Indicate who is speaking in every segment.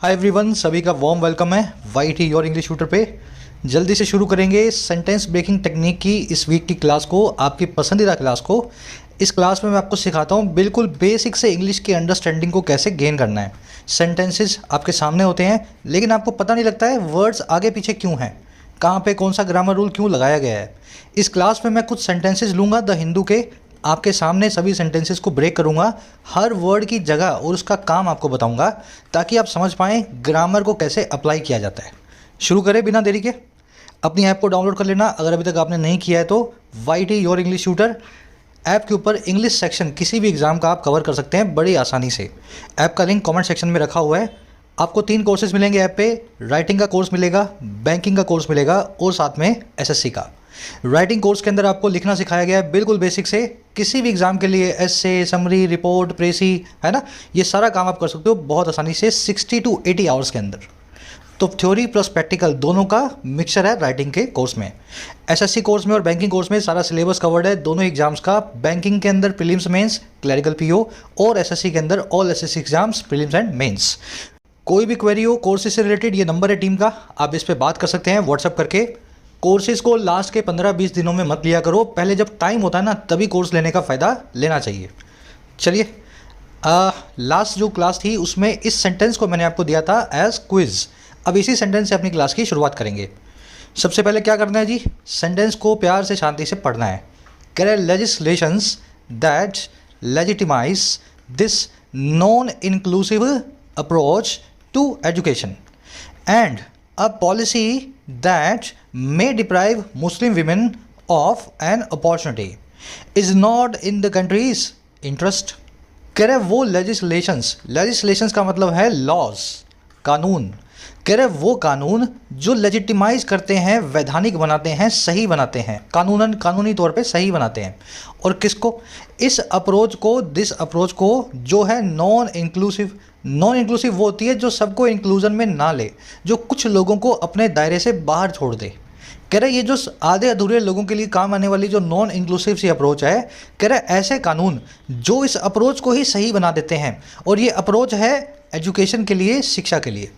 Speaker 1: Hi everyone, सभी का warm welcome है वाईटी योर इंग्लिश ट्यूटर पे। जल्दी से शुरू करेंगे सेंटेंस ब्रेकिंग टेक्निक की इस वीक की क्लास को, आपकी पसंदीदा क्लास को। इस क्लास में मैं आपको सिखाता हूँ बिल्कुल बेसिक से इंग्लिश की अंडरस्टैंडिंग को कैसे गेन करना है। सेंटेंसेस आपके सामने होते हैं लेकिन आपको पता नहीं लगता है वर्ड्स आगे पीछे क्यों हैं, कहाँ पे कौन सा ग्रामर रूल क्यों लगाया गया है। इस क्लास में मैं कुछ सेंटेंसेस लूँगा द हिंदू के, आपके सामने सभी सेंटेंसेस को ब्रेक करूंगा, हर वर्ड की जगह और उसका काम आपको बताऊंगा ताकि आप समझ पाएँ ग्रामर को कैसे अप्लाई किया जाता है। शुरू करें बिना देरी के। अपनी ऐप को डाउनलोड कर लेना अगर अभी तक आपने नहीं किया है तो। YT your English tutor app के ऊपर इंग्लिश सेक्शन किसी भी एग्ज़ाम का आप कवर कर सकते हैं बड़ी आसानी से। ऐप का लिंक कमेंट सेक्शन में रखा हुआ है। आपको 3 कोर्सेज मिलेंगे ऐप पे, राइटिंग का कोर्स मिलेगा, बैंकिंग का कोर्स मिलेगा और साथ में एसएससी का। राइटिंग कोर्स के अंदर आपको लिखना सिखाया गया है बिल्कुल बेसिक से, किसी भी एग्जाम के लिए एसे, समरी, रिपोर्ट, प्रेसी, है ना, ये सारा काम आप कर सकते हो बहुत आसानी से 60 to 80 आवर्स के अंदर। तो थ्योरी प्लस प्रैक्टिकल दोनों का मिक्सचर है राइटिंग के कोर्स में। एसएससी कोर्स में और बैंकिंग कोर्स में सारा सिलेबस कवर्ड है दोनों एग्जाम्स का। बैंकिंग के अंदर प्रीलिम्स मेंस क्लरिकल पीओ और एसएससी के अंदर all SSC exams prelims and mains. कोई भी क्वेरी हो कोर्सेज से रिलेटेड, ये नंबर है टीम का, आप इस पर बात कर सकते हैं व्हाट्सअप करके। कोर्सेज को लास्ट के 15-20 दिनों में मत लिया करो, पहले जब टाइम होता है ना तभी कोर्स लेने का फ़ायदा लेना चाहिए। चलिए, लास्ट जो क्लास थी उसमें इस सेंटेंस को मैंने आपको दिया था एज क्विज़। अब इसी सेंटेंस से अपनी क्लास की शुरुआत करेंगे। सबसे पहले क्या करना है जी, सेंटेंस को प्यार से शांति से पढ़ना है। कह रहे legislations that legitimise this non inclusive approach to education and a policy that may deprive Muslim women of an opportunity is not in the country's interest। कह रहे वो लेजिस्लेशंस का मतलब है लॉज, कानून। कह रहे वो कानून जो लेजिटिमाइज करते हैं, वैधानिक बनाते हैं, सही बनाते हैं, कानूनी तौर पे सही बनाते हैं। और किसको? इस अप्रोच को, दिस अप्रोच को जो है नॉन इंक्लूसिव वो होती है जो सबको इंक्लूजन में ना ले, जो कुछ लोगों को अपने दायरे से बाहर छोड़ दे। कह रहे ये जो आधे अधूरे लोगों के लिए काम आने वाली जो नॉन इंक्लूसिव सी अप्रोच है, कह रहे ऐसे कानून जो इस अप्रोच को ही सही बना देते हैं। और ये अप्रोच है एजुकेशन के लिए, शिक्षा के लिए।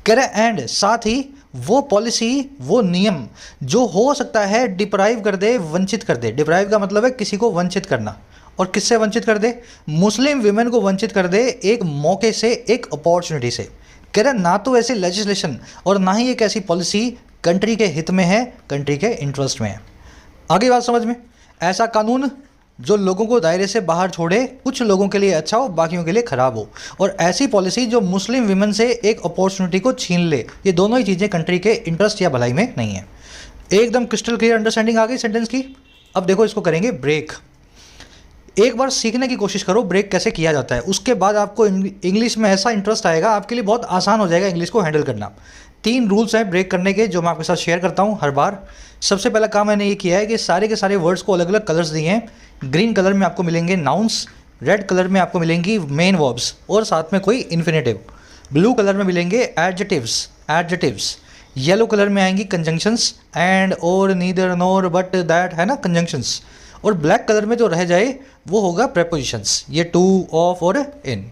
Speaker 1: कह रहे एंड साथ ही वो पॉलिसी, वो नियम जो हो सकता है डिप्राइव कर दे, वंचित कर दे। डिप्राइव का मतलब है किसी को वंचित करना। और किससे वंचित कर दे? मुस्लिम विमेन को वंचित कर दे एक मौके से, एक अपॉर्चुनिटी से। कह रहे ना तो ऐसे लेजिस्लेशन और ना ही एक ऐसी पॉलिसी कंट्री के हित में है, कंट्री के इंटरेस्ट में है। आगे बात समझ में? ऐसा कानून जो लोगों को दायरे से बाहर छोड़े, कुछ लोगों के लिए अच्छा हो, बाकियों के लिए ख़राब हो। और ऐसी पॉलिसी जो मुस्लिम विमेन से एक अपॉर्चुनिटी को छीन ले। ये दोनों ही चीज़ें कंट्री के इंटरेस्ट या भलाई में नहीं है। एकदम क्रिस्टल क्लियर अंडरस्टैंडिंग आ गई सेंटेंस की। अब देखो, इसको करेंगे ब्रेक। एक बार सीखने की कोशिश करो ब्रेक कैसे किया जाता है, उसके बाद आपको इंग्लिश में ऐसा इंटरेस्ट आएगा, आपके लिए बहुत आसान हो जाएगा इंग्लिश को हैंडल करना। 3 रूल्स हैं ब्रेक करने के जो मैं आपके साथ शेयर करता हूं हर बार। सबसे पहला काम मैंने ये किया है कि सारे के सारे वर्ड्स को अलग अलग कलर्स दिए हैं। ग्रीन कलर में आपको मिलेंगे नाउन्स, रेड कलर में आपको मिलेंगी मेन वर्ब्स और साथ में कोई इन्फिनेटिव, ब्लू कलर में मिलेंगे एडजेटिव्स, येलो कलर में आएंगी कंजंक्शंस, एंड, और, नीदर, नोर, बट, दैट, है ना, कंजंक्शंस। और ब्लैक कलर में जो रह जाए वो होगा प्रेपोजिशंस, ये टू, ऑफ और इन।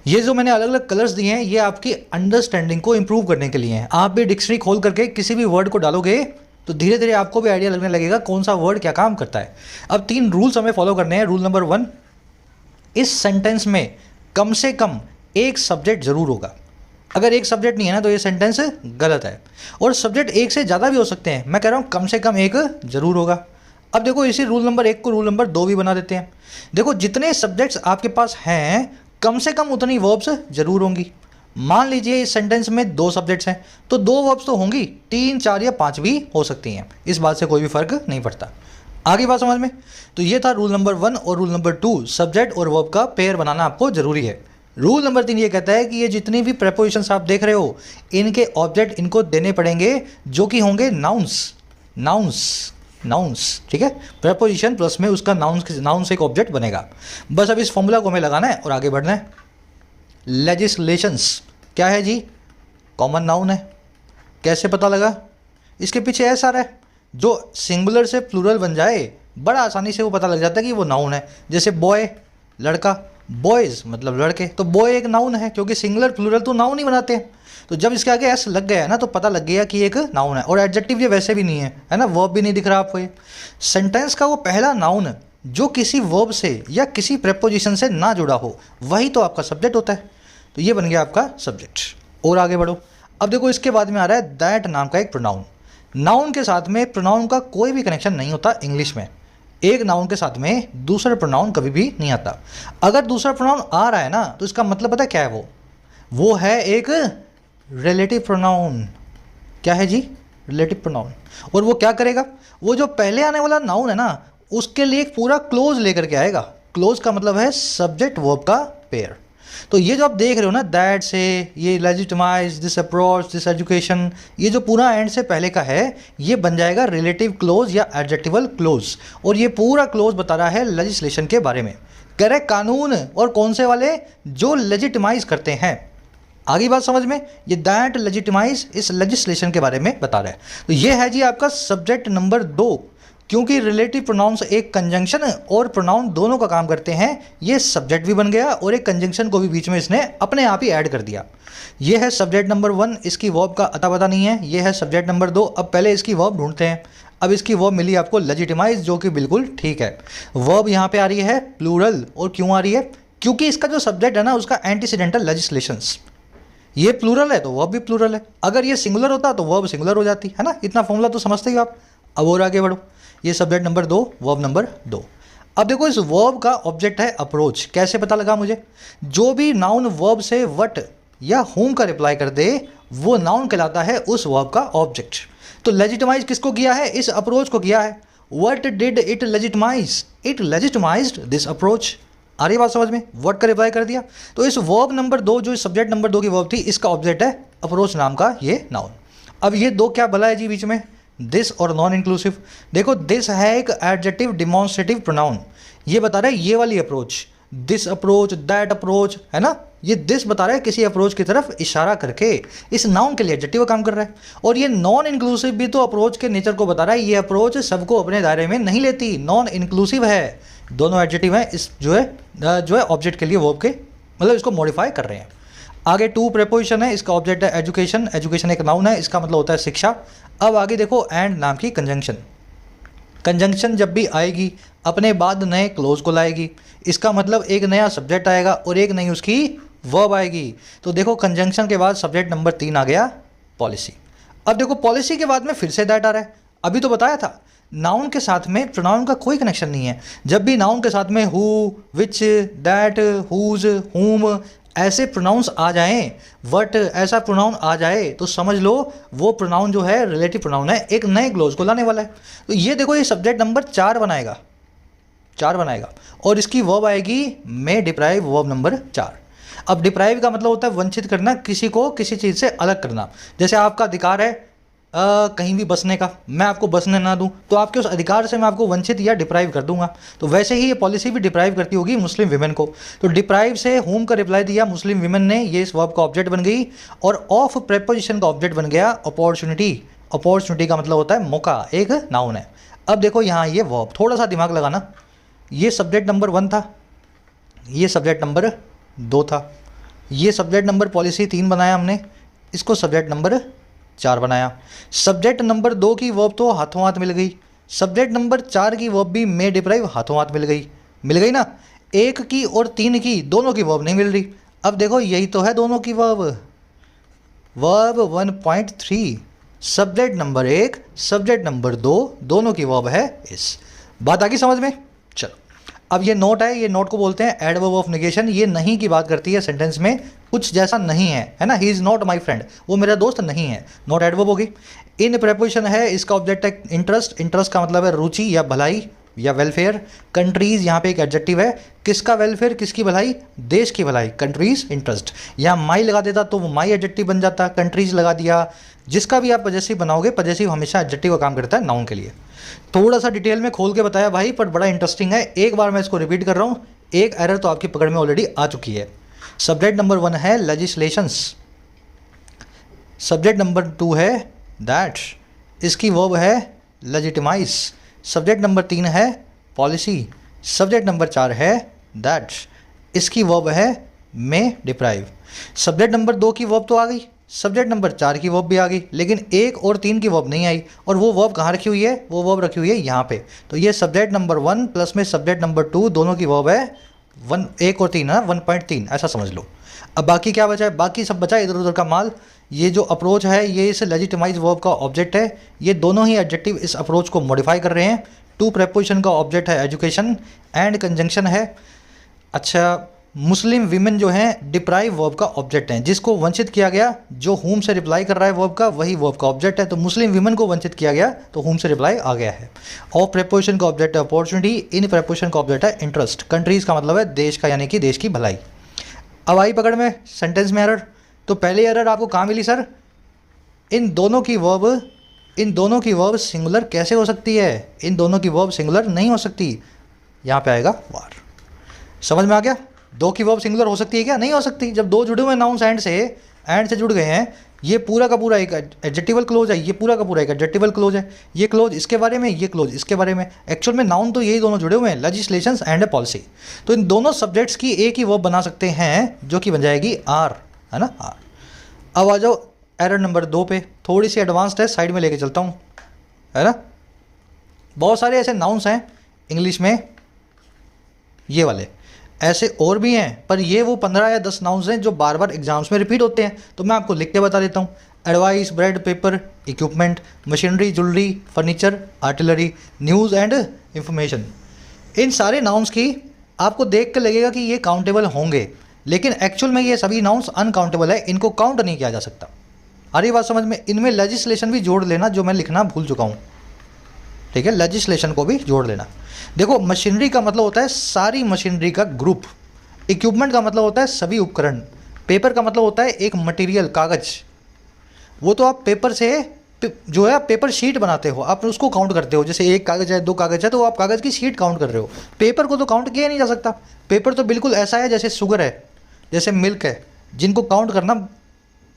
Speaker 1: ये जो मैंने अलग अलग कलर्स दिए हैं ये आपकी अंडरस्टैंडिंग को इंप्रूव करने के लिए हैं। आप भी डिक्शनरी खोल करके किसी भी वर्ड को डालोगे तो धीरे धीरे आपको भी आइडिया लगने लगेगा कौन सा वर्ड क्या काम करता है। अब 3 रूल्स हमें फॉलो करने हैं। रूल नंबर 1, इस सेंटेंस में कम से कम एक सब्जेक्ट जरूर होगा। अगर एक सब्जेक्ट नहीं है ना तो ये सेंटेंस गलत है। और सब्जेक्ट एक से ज़्यादा भी हो सकते हैं, मैं कह रहा हूँ कम से कम एक जरूर होगा। अब देखो, इसी रूल नंबर 1 को रूल नंबर 2 भी बना देते हैं। देखो, जितने सब्जेक्ट्स आपके पास हैं कम से कम उतनी वर्ब्स जरूर होंगी। मान लीजिए इस सेंटेंस में 2 सब्जेक्ट्स हैं तो 2 वर्ब्स तो होंगी, 3, 4 या 5 भी हो सकती हैं। इस बात से कोई भी फर्क नहीं पड़ता। आगे बात समझ में? तो ये था रूल नंबर 1 और रूल नंबर 2, सब्जेक्ट और वर्ब का पेयर बनाना आपको जरूरी है। रूल नंबर 3 ये कहता है कि ये जितनी भी प्रेपोजिशंस आप देख रहे हो इनके ऑब्जेक्ट इनको देने पड़ेंगे जो कि होंगे नाउन्स, ठीक है। प्रेपोजिशन प्लस में उसका नाउन से एक ऑब्जेक्ट बनेगा। बस अब इस फॉर्मूला को हमें लगाना है और आगे बढ़ना है। लेजिस्लेशंस क्या है जी? कॉमन नाउन है। कैसे पता लगा? इसके पीछे ऐसा है जो सिंगुलर से प्लूरल बन जाए बड़ा आसानी से वो पता लग जाता है कि वो नाउन है। जैसे बॉय, लड़का, बॉयज़ मतलब लड़के, तो बॉय एक नाउन है क्योंकि सिंगुलर प्लूरल तो नाउन ही बनाते हैं। तो जब इसके आगे एस लग गया है ना तो पता लग गया कि एक नाउन है। और एडजेक्टिव ये वैसे भी नहीं है ना, वर्ब भी नहीं दिख रहा आपको। ये सेंटेंस का वो पहला नाउन जो किसी वर्ब से या किसी प्रेपोजिशन से ना जुड़ा हो वही तो आपका सब्जेक्ट होता है। तो ये बन गया आपका सब्जेक्ट। और आगे बढ़ो। अब देखो इसके बाद में आ रहा है दैट नाम का एक प्रोनाउन। नाउन के साथ में प्रोनाउन का कोई भी कनेक्शन नहीं होता इंग्लिश में। एक नाउन के साथ में दूसरा प्रोनाउन कभी भी नहीं आता। अगर दूसरा प्रोनाउन आ रहा है ना तो इसका मतलब पता है क्या है? वो है एक रिलेटिव प्रोनाउन। क्या है जी? Relative pronoun. और वो क्या करेगा? वो जो पहले आने वाला नाउन है ना उसके लिए एक पूरा क्लोज लेकर के आएगा। क्लोज का मतलब है सब्जेक्ट वर्ब का पेयर। तो ये जो आप देख रहे हो ना, दैट से, ये legitimise, this approach, this education, ये जो पूरा एंड से पहले का है ये बन जाएगा रिलेटिव क्लोज या एडजेक्टिवल क्लोज। और ये पूरा क्लोज बता रहा है लेजिस्लेशन के बारे में। कह रहे कानून, और कौन से वाले? जो लेजिटिमाइज करते हैं। आगे बात समझ में? ये दैट लेजिटिमाइज इस लेजिस्लेशन के बारे में बता रहा है। तो ये है जी आपका सब्जेक्ट नंबर 2। क्योंकि रिलेटिव प्रोनाउंस एक कंजंक्शन और प्रोनाउन दोनों का काम करते हैं, ये सब्जेक्ट भी बन गया और एक कंजंक्शन को भी बीच में इसने अपने आप ही ऐड कर दिया। ये है सब्जेक्ट नंबर 1। इसकी वर्ब का अता पता नहीं है। ये है सब्जेक्ट नंबर 2। अब पहले इसकी वर्ब ढूंढते हैं। अब इसकी वर्ब मिली आपको लेजिटिमाइज, जो कि बिल्कुल ठीक है। वर्ब यहाँ पे आ रही है प्लूरल। और क्यों आ रही है? क्योंकि इसका जो सब्जेक्ट है ना उसका एंटीसीडेंटल लेजिस्लेशंस। ये प्लूरल है तो वर्ब भी प्लूरल है। अगर ये सिंगुलर होता तो वर्ब सिंगुलर हो जाती है ना। इतना फॉर्मूला तो समझते ही आप। अब और आगे बढ़ो। ये सब्जेक्ट नंबर 2, वर्ब नंबर 2। अब देखो इस वर्ब का ऑब्जेक्ट है अप्रोच। कैसे पता लगा मुझे? जो भी नाउन वर्ब से वट या होम का रिप्लाई कर दे वो नाउन कहलाता है उस वर्ब का ऑब्जेक्ट। तो लेजिटिमाइज किसको किया है? इस अप्रोच को किया है। What did it legitimise? It legitimised this approach. आ रही बात समझ में? वर्ड का रिप्लाई कर दिया। तो इस वर्ब नंबर 2 जो इस सब्जेक्ट नंबर 2 की वर्ब थी इसका ऑब्जेक्ट है अप्रोच नाम का ये नाउन। अब ये दो क्या भला है जी बीच में? दिस और नॉन इंक्लूसिव। देखो दिस है एक एडजेक्टिव डिमॉन्स्ट्रेटिव प्रोनाउन। ये बता रहा है ये वाली approach, this approach, that approach, है ना। ये दिस बता रहा है किसी अप्रोच की तरफ इशारा करके इस नाउन के लिए एडजेक्टिव काम कर रहा है। और ये नॉन इंक्लूसिव भी तो अप्रोच के नेचर को बता रहा है। ये अप्रोच सबको अपने दायरे में नहीं लेती, नॉन इंक्लूसिव है। दोनों एडजेक्टिव हैं इस जो है ऑब्जेक्ट के लिए वर्ब के, मतलब इसको मॉडिफाई कर रहे हैं। आगे टू प्रेपोजिशन है, इसका ऑब्जेक्ट है एजुकेशन। एजुकेशन एक नाउन है, इसका मतलब होता है शिक्षा। अब आगे देखो एंड नाम की कंजंक्शन। कंजंक्शन जब भी आएगी अपने बाद नए क्लोज को लाएगी। इसका मतलब एक नया सब्जेक्ट आएगा और एक नई उसकी वर्ब आएगी। तो देखो कंजंक्शन के बाद सब्जेक्ट नंबर 3 आ गया पॉलिसी। अब देखो पॉलिसी के बाद में फिर से दैट आ रहा है। अभी तो बताया था नाउन के साथ में प्रोनाउन का कोई कनेक्शन नहीं है। जब भी नाउन के साथ में हु, विच, दैट, हुज, हुम ऐसे प्रोनाउंस आ जाएं, वट ऐसा प्रोनाउन आ जाए तो समझ लो वो प्रोनाउन जो है रिलेटिव प्रोनाउन है, एक नए क्लोज को लाने वाला है। तो ये देखो ये सब्जेक्ट नंबर 4 बनाएगा, 4 बनाएगा और इसकी वर्ब आएगी मे डिप्राइव, वर्ब नंबर 4। अब डिप्राइव का मतलब होता है वंचित करना, किसी को किसी चीज़ से अलग करना। जैसे आपका अधिकार है कहीं भी बसने का, मैं आपको बसने ना दूं तो आपके उस अधिकार से मैं आपको वंचित या डिप्राइव कर दूंगा। तो वैसे ही ये पॉलिसी भी डिप्राइव करती होगी मुस्लिम विमेन को। तो डिप्राइव से होम का रिप्लाई दिया मुस्लिम विमेन ने, ये इस वर्ब का ऑब्जेक्ट बन गई। और ऑफ प्रेपोजिशन का ऑब्जेक्ट बन गया अपॉर्चुनिटी। अपॉर्चुनिटी का मतलब होता है मौका, एक नाउन है। अब देखो यहाँ ये वर्ब, थोड़ा सा दिमाग लगाना। ये सब्जेक्ट नंबर 1 था, ये सब्जेक्ट नंबर 2 था, ये सब्जेक्ट नंबर पॉलिसी 3 बनाया हमने, इसको सब्जेक्ट नंबर 4 बनाया। सब्जेक्ट नंबर 2 की वर्ब तो हाथों हाथ मिल गई, सब्जेक्ट नंबर 4 की वर्ब भी मे डिप्राइव हाथों हाथ मिल गई ना। 1 की और 3 की दोनों की वर्ब नहीं मिल रही। अब देखो यही तो है दोनों की verb. Verb 1.3 subject number 1 subject number 2 दोनों की वर्ब है इस। बात आ गई समझ में? चलो अब ये नोट है, ये नोट को बोलते हैं एडवर्ब ऑफ नेगेशन। ये नहीं की बात करती है सेंटेंस में, कुछ जैसा नहीं है ना। He is not my friend, वो मेरा दोस्त नहीं है, नॉट एडवर्ब होगी। इन प्रेपोजिशन है, इसका ऑब्जेक्ट है इंटरेस्ट। इंटरेस्ट का मतलब है रुचि या भलाई या वेलफेयर। कंट्रीज यहाँ पे एक एडजेक्टिव है, किसका वेलफेयर, किसकी भलाई, देश की भलाई, कंट्रीज इंटरेस्ट। यहाँ माई लगा देता तो वो माई एडजेक्टिव बन जाता, कंट्रीज लगा दिया। जिसका भी आप पजेसिव बनाओगे, पजेसिव हमेशा एडजेक्टिव का काम करता है नाउन के लिए। थोड़ा सा डिटेल में खोल के बताया भाई, पर बड़ा इंटरेस्टिंग है। एक बार मैं इसको रिपीट कर रहा हूँ, एक एरर तो आपकी पकड़ में ऑलरेडी आ चुकी है। सब्जेक्ट नंबर 1 है लेजिस्लेशंस, सब्जेक्ट नंबर 2 है दैट, इसकी वर्ब है लेजिटिमाइज। सब्जेक्ट नंबर 3 है पॉलिसी, सब्जेक्ट नंबर 4 है दैट, इसकी वर्ब है मे डिप्राइव। सब्जेक्ट नंबर 2 की वर्ब तो आ गई, सब्जेक्ट नंबर 4 की वर्ब भी आ गई, लेकिन 1 और 3 की वर्ब नहीं आई। और वो वर्ब कहाँ रखी हुई है? वो वर्ब रखी हुई है यहाँ पे। तो ये सब्जेक्ट नंबर 1 प्लस में सब्जेक्ट नंबर 2 दोनों की वर्ब है 1 और 3 है, 1.3 ऐसा समझ लो। अब बाकी क्या बचा है? बाकी सब बचा इधर उधर का माल। ये जो अप्रोच है ये इस लेजिटिमाइज वर्ब का ऑब्जेक्ट है। ये दोनों ही एडजेक्टिव इस अप्रोच को मॉडिफाई कर रहे हैं। टू प्रेपोजिशन का ऑब्जेक्ट है एजुकेशन, एंड कंजंक्शन है। अच्छा, मुस्लिम वीमेन जो हैं डिप्राइव वर्ब का ऑब्जेक्ट हैं, जिसको वंचित किया गया, जो होम से रिप्लाई कर रहा है वर्ब का, वही वर्ब का ऑब्जेक्ट है। तो मुस्लिम वीमेन को वंचित किया गया तो होम से रिप्लाई आ गया है। ऑफ प्रेपोजिशन का ऑब्जेक्ट है अपॉर्चुनिटी, इन प्रेपोजिशन का ऑब्जेक्ट है इंटरेस्ट। कंट्रीज़ का मतलब है देश का, यानी कि देश की भलाई। अब आई पकड़ में सेंटेंस में एरर। तो पहले एरर आपको कहाँ मिली सर? इन दोनों की वर्ब सिंगुलर कैसे हो सकती है? इन दोनों की वर्ब सिंगुलर नहीं हो सकती। यहाँ पे आएगा वार। समझ में आ गया? 2 की वर्ब सिंगुलर हो सकती है क्या? नहीं हो सकती। जब 2 जुड़े हुए नाउन्स एंड से जुड़ गए हैं, ये पूरा का पूरा एक एडजेक्टिवल क्लोज है, ये पूरा का पूरा एक एडजेक्टिवल क्लोज है। ये क्लोज इसके बारे में, ये क्लोज इसके बारे में। एक्चुअल में नाउन तो यही दोनों जुड़े हुए हैं, लेजिस्लेशंस एंड पॉलिसी। तो इन दोनों सब्जेक्ट्स की एक ही वर्ब बना सकते हैं, जो कि बन जाएगी आर, है ना, आर। अब आ जाओ एरर नंबर 2 पे। थोड़ी सी एडवांस्ड है, साइड में लेके चलता हूँ, है ना। बहुत सारे ऐसे नाउन्स हैं इंग्लिश में, ये वाले ऐसे और भी हैं, पर ये वो 15 या 10 नाउन्स हैं जो बार बार एग्जाम्स में रिपीट होते हैं। तो मैं आपको लिख के बता देता हूँ। Advice, bread, paper, equipment, machinery, jewellery, furniture, artillery, news and information. इन सारे नाउन्स की आपको देख कर लगेगा कि ये काउंटेबल होंगे, लेकिन एक्चुअल में ये सभी नाउन्स अनकाउंटेबल है, इनको काउंट नहीं किया जा सकता। आ रही बात समझ में? इनमें लेजिस्लेशन भी जोड़ लेना, जो मैं लिखना भूल चुका हूँ, ठीक है, लेजिस्लेशन को भी जोड़ लेना। देखो, मशीनरी का मतलब होता है सारी मशीनरी का ग्रुप। इक्विपमेंट का मतलब होता है सभी उपकरण। पेपर का मतलब होता है एक मटेरियल, कागज़। वो तो आप पेपर से जो है पेपर शीट बनाते हो, आप उसको काउंट करते हो। जैसे 1 कागज़ है, 2 कागज़ है, तो आप कागज़ की शीट काउंट कर रहे हो। पेपर को तो काउंट किया नहीं जा सकता। पेपर तो बिल्कुल ऐसा है जैसे शुगर है, जैसे मिल्क है, जिनको काउंट करना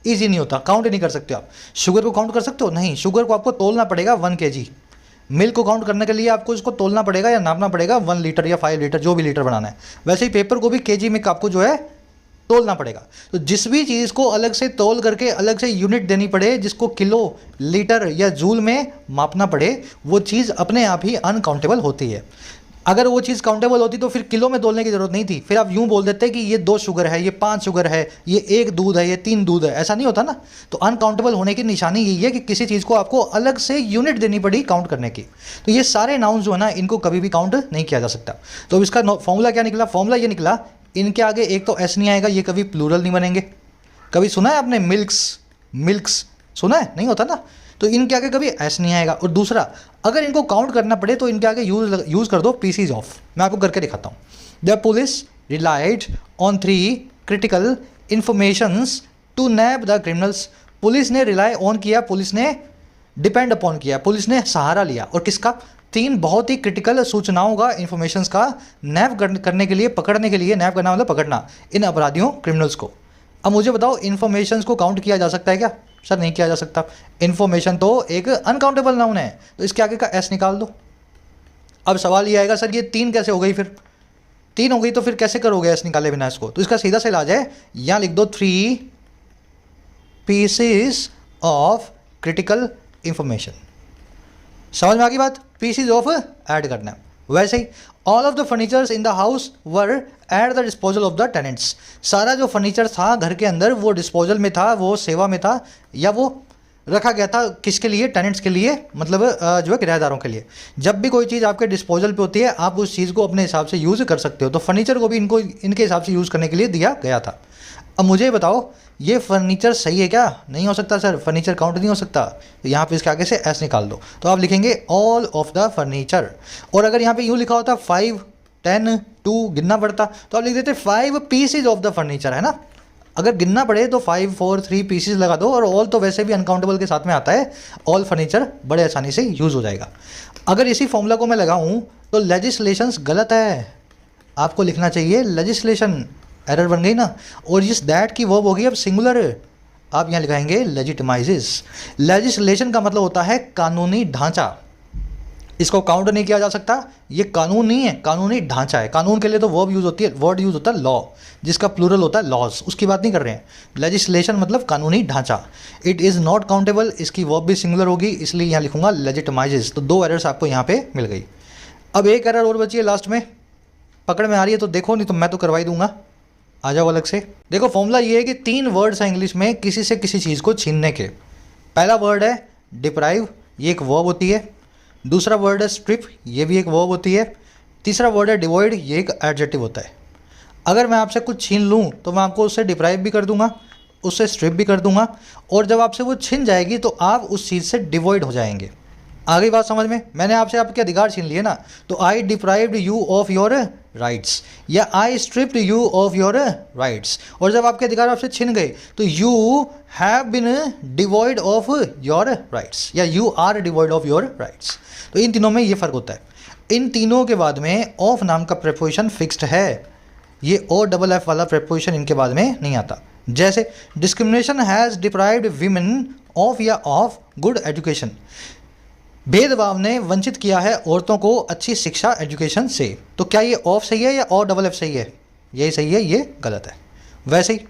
Speaker 1: ईजी नहीं होता, काउंट नहीं कर सकते आप। शुगर को काउंट कर सकते हो? नहीं, शुगर को आपको तोलना पड़ेगा 1 kg। मिल्क को काउंट करने के लिए आपको इसको तोलना पड़ेगा या नापना पड़ेगा 1 लीटर या 5 लीटर, जो भी लीटर बनाना है। वैसे ही पेपर को भी केजी में आपको जो है तोलना पड़ेगा। तो जिस भी चीज़ को अलग से तोल करके अलग से यूनिट देनी पड़े, जिसको किलो, लीटर या जूल में मापना पड़े, वो चीज़ अपने आप ही अनकाउंटेबल होती है। अगर वो चीज़ काउंटेबल होती तो फिर किलो में तोलने की ज़रूरत नहीं थी। फिर आप यूँ बोल देते कि ये 2 शुगर है, ये 5 शुगर है, ये 1 दूध है, ये 3 दूध है, ऐसा नहीं होता ना। तो अनकाउंटेबल होने की निशानी यही है कि किसी चीज़ को आपको अलग से यूनिट देनी पड़ी काउंट करने की। तो ये सारे नाउन्स जो है ना, इनको कभी भी काउंट नहीं किया जा सकता। तो इसका फॉर्मूला क्या निकला? फॉर्मूला ये निकला, इनके आगे एक तो एस नहीं आएगा, ये कभी प्लूरल नहीं बनेंगे। कभी सुना है आपने मिल्क्स सुना है? नहीं होता ना। तो इनके आगे कभी एस नहीं आएगा। और दूसरा, अगर इनको काउंट करना पड़े तो इनके आगे यूज़ कर दो पीसीज ऑफ। मैं आपको करके दिखाता हूँ। The police relied on 3 critical informations to nab the criminals. Police ने रिलाई ऑन किया, पुलिस ने डिपेंड अपॉन किया, पुलिस ने सहारा लिया। और किसका? 3 बहुत ही क्रिटिकल सूचनाओं का, इंफॉर्मेशंस का नैब करने के लिए, पकड़ने के लिए। नैब करना मतलब पकड़ना, इन अपराधियों, क्रिमिनल्स को। अब मुझे बताओ, इन्फॉर्मेशंस को काउंट किया जा सकता है क्या? सर नहीं किया जा सकता। इन्फॉर्मेशन तो एक अनकाउंटेबल नाउन है, तो इसके आगे का एस निकाल दो। अब सवाल ये आएगा, सर ये 3 कैसे हो गई? फिर 3 हो गई तो फिर कैसे करोगे एस निकाले बिना इसको? तो इसका सीधा सा इलाज है, यहाँ लिख दो 3 पीसेस ऑफ क्रिटिकल इंफॉर्मेशन। समझ में आ गई बात? पीसेस ऑफ ऐड करना है। वैसे ही all of the furnitures in the house were at the disposal of the tenants. सारा जो फर्नीचर था घर के अंदर वो डिस्पोजल में था, वो सेवा में था, या वो रखा गया था किसके लिए? टेनेंट्स के लिए, मतलब जो है किराएदारों के लिए। जब भी कोई चीज़ आपके डिस्पोजल पे होती है, आप उस चीज़ को अपने हिसाब से यूज़ कर सकते हो। तो फर्नीचर को भी इनके हिसाब से यूज़ करने के लिए दिया गया था। अब मुझे बताओ, ये फर्नीचर सही है क्या? नहीं हो सकता सर, फर्नीचर काउंट नहीं हो सकता। तो यहाँ पे इसके आगे से एस निकाल दो। तो आप लिखेंगे ऑल ऑफ द फर्नीचर। और अगर यहाँ पे यूँ लिखा होता 5, 10, 2 गिनना पड़ता, तो आप लिख देते 5 पीसेज ऑफ द फर्नीचर, है ना। अगर गिनना पड़े तो 5, 4, 3 पीसेज लगा दो। और ऑल तो वैसे भी अनकाउंटेबल के साथ में आता है, ऑल फर्नीचर बड़े आसानी से यूज़ हो जाएगा। अगर इसी फॉर्मूला को मैं लगाऊँ तो लेजिस्लेशंस गलत है, आपको लिखना चाहिए लेजिस्लेशन। एरर बन गई ना। और जिस दैट की वर्ब होगी अब सिंगुलर, आप यहाँ लिखाएंगे लेजिटिमाइजेस। लेजिस्लेशन का मतलब होता है कानूनी ढांचा। इसको काउंट नहीं किया जा सकता, ये कानून नहीं है, कानूनी ढांचा है। कानून के लिए तो वर्ड यूज होता है लॉ, जिसका प्लूरल होता है लॉज, उसकी बात नहीं कर रहे हैं। लेजिस्लेशन मतलब कानूनी ढांचा। इट इज़ नॉट काउंटेबल, इसकी वर्ब भी सिंगुलर होगी, इसलिए यहाँ लिखूंगा लेजिटिमाइजेस। तो 2 एरर्स आपको यहाँ पे मिल गई। अब एक एरर और बची है लास्ट में, पकड़ में आ रही है तो देखो, नहीं तो मैं तो करवा ही दूंगा। आ जाओ अलग से। देखो फॉर्मूला ये है कि 3 वर्ड्स हैं इंग्लिश में किसी से किसी चीज़ को छीनने के। पहला वर्ड है डिप्राइव, ये एक वर्ब होती है। दूसरा वर्ड है स्ट्रिप, ये भी एक वर्ब होती है। तीसरा वर्ड है डिवॉइड, ये एक एडजेक्टिव होता है। अगर मैं आपसे कुछ छीन लूँ तो मैं आपको उससे डिप्राइव भी कर दूंगा, उससे स्ट्रिप भी कर दूंगा, और जब आपसे वो छिन जाएगी तो आप उस चीज़ से डिवॉइड हो जाएंगे। आगे बात समझ में? मैंने आपसे आपके अधिकार छीन लिए ना, तो I deprived you of your rights या I stripped you of your rights. और जब आपके अधिकार आपसे छिन गए तो you have been devoid of your rights या you are devoid of your rights. तो इन तीनों में ये फ़र्क होता है। इन तीनों के बाद में ऑफ नाम का प्रेपोजिशन फिक्स्ड है, ये ओ डबल एफ वाला प्रेपोजिशन इनके बाद में नहीं आता। जैसे discrimination has deprived women of या ऑफ गुड एजुकेशन, भेदभाव ने वंचित किया है औरतों को अच्छी शिक्षा एजुकेशन से। तो क्या ये ऑफ सही है या ओ डबल एफ सही है? यही सही है, ये गलत है। वैसे ही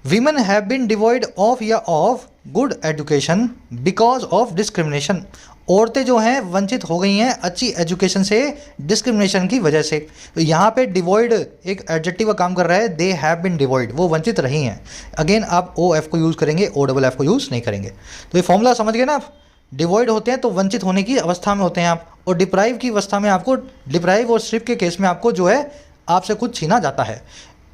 Speaker 1: women have been devoid of या of good education because of discrimination, औरतें जो हैं वंचित हो गई हैं अच्छी एजुकेशन से डिस्क्रिमिनेशन की वजह से। तो यहाँ पे डिवॉइड एक एडजेक्टिव का काम कर रहा है, दे हैव बीन डिवॉइड, वो वंचित रही हैं। अगेन आप ओ एफ को यूज़ करेंगे, ओ डबल एफ को यूज़ नहीं करेंगे। तो ये फॉर्मूला समझ गए ना आप? डिवॉइड होते हैं तो वंचित होने की अवस्था में होते हैं आप, और डिप्राइव की अवस्था में आपको, डिप्राइव और स्ट्रिप के केस में आपको जो है आपसे कुछ छीना जाता है।